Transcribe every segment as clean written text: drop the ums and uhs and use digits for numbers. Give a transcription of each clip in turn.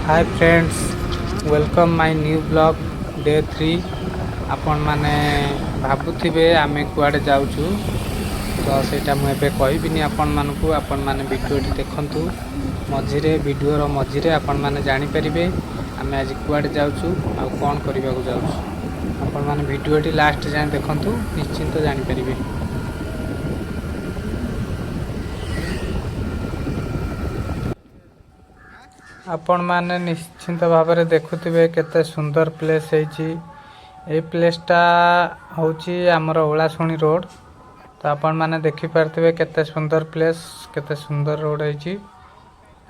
Hi friends, welcome my new blog day 3। आपण माने भाबुथिबे आमे कुआडे जाउछु, तो सेटा मु एबे कहबिनी आपण मानकू। आपण माने वीडियोटी देखंतु, मझिरे वीडियोर मझिरे आपण माने जानि परिबे आमे आज कुआडे जाउछु आ कोन करिबाकू जाउछु। आपण माने वीडियोटी लास्ट जाय देखंतु, निश्चिंत जानि परिबे। आपण माने निश्चिंत भाव देखुथिबे केते सुंदर प्लेस है। ए प्लेसटा होची आमर ओलाशुणी रोड। तो आपण माने देखि पारथिबे केते सुंदर प्लेस, केते सुंदर रोड है।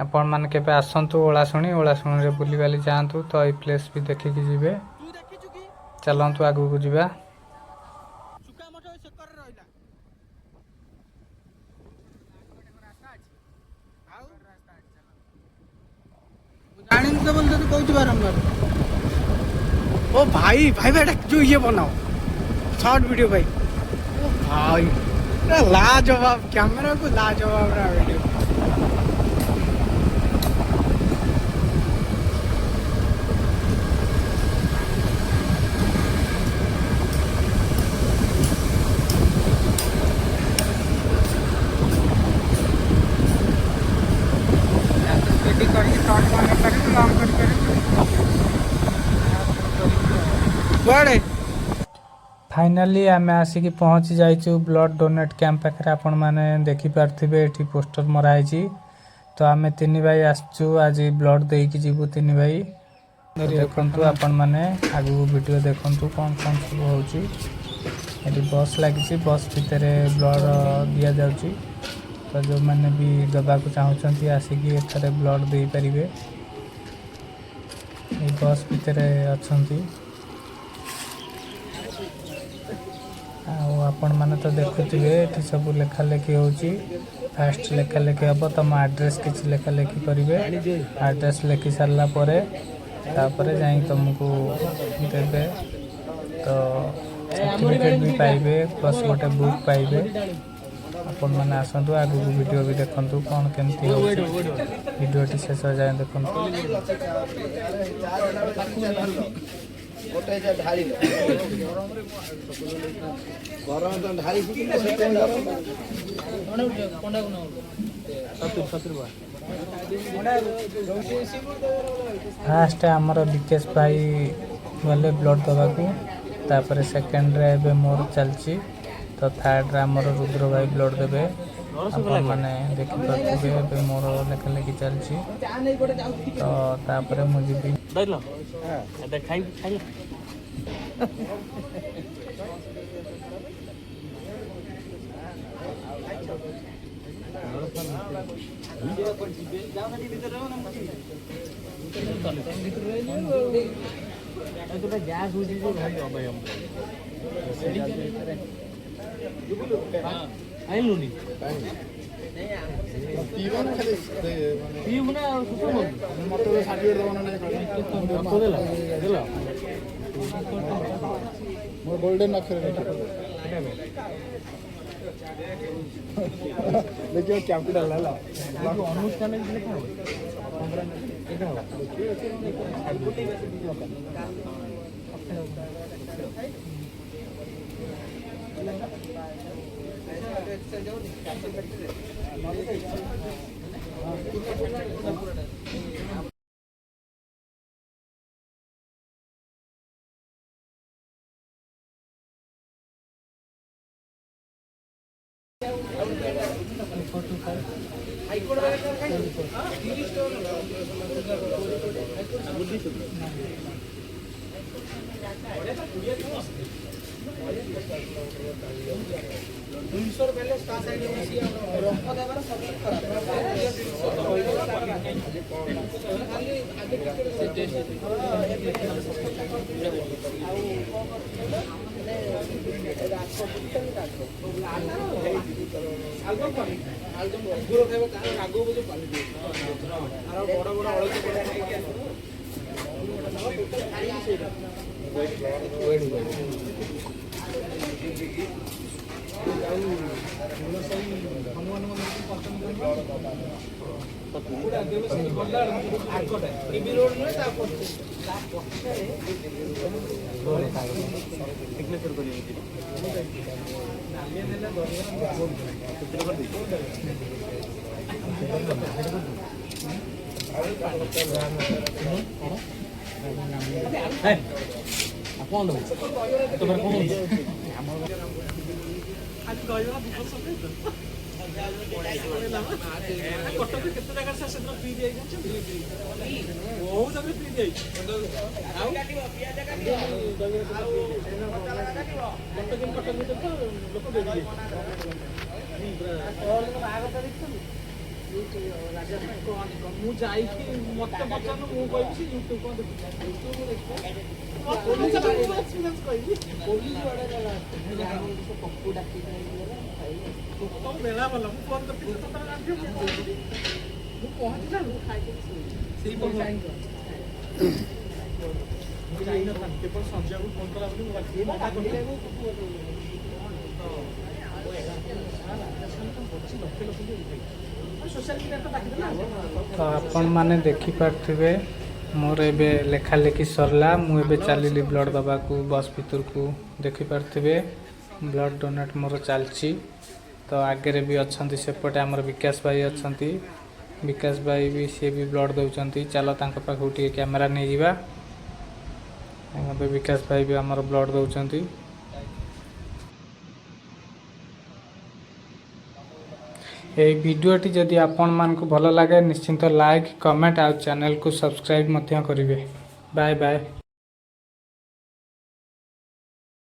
आपण माने केबे आसंतु ओलाशुणी रे बुली बाली जांतु, तो ए प्लेस भी देखि कि जिवे। चलंतु आगु को जिबा। जानी तो बोलते तो कहूँ बारंबार। ओ भाई भाई बेटा जो ये बनाओ शॉर्ट वीडियो भाई। ओ भाई लाजवाब, कैमरा को लाजवाब रहा वीडियो। फाइनाली आम आसिक पहुँची जाइए ब्लड डोनेट कैंप पाखे। आपण मैंने देखिपे ये पोस्टर मराई। तो आम तीन भाई आसचु आज ब्लड देकी जीवु तीन भाई। देखु आपण मैंने आगु वीडियो देखु कौन कौन सब हो। बस लगी, बस भितर ब्लड दि जाऊँगी। तो जो मैंने भी दबाक चाहते आसिक एठारे ब्लड दे पारे। बस भितर अच्छा आपण मैंने तो देखुए ये सब लेखा लेखी हो। फास्ट लेखा लेखी हम तुम आड्रेस किसी लेखा लेखी करेंगे। आड्रेस लिखि सारा तापर जा तुमको देवे। तो सर्टिफिकेट भी पाइबे, प्लस गोटे बुक पाइबे। आपण मैंने आसतु आगु वीडियो भी देखु कौन केमती हो। वीडियोटी शेष जाए देखु। फास्ट आमर विकेश भाई गले ब्लड दबाकू, तापर सेकेंड रे एबे मोर चलची। तो थर्ड रे आमर रुद्र भाई ब्लड देबे। आपण माने देखि पाथबे एबे मोर लेखा लेखि चलची। तो तापर मु जिबी दैलो एबे खाई गैस आइलुनी गोल्डन अक्षर देखिए कैपिटल है अनुष्ठान तो आपण माने देखि पार्थिबे मोर एबे लेखा लेखी सरला मु एबे चलिली ब्लड दबा को बस भीतर को देखि पार्थिबे ब्लड डोनेट मोर चलची। तो आगे रे भी अछंती सेपटे हमर विकास भाई अछंती विकास भाई भी से भी ब्लड दउचंती चलो तांको पाखु टी कैमरा नै जिबा। एबे विकास भाई भी हमर ब्लड दउचंती। এই ভিডিওটি যদি আপন মানকু ভাল লাগে নিশ্চিন্ত লাইক কমেন্ট আর চ্যানেল को सब्सक्राइब मध्य करिवे। Bye bye.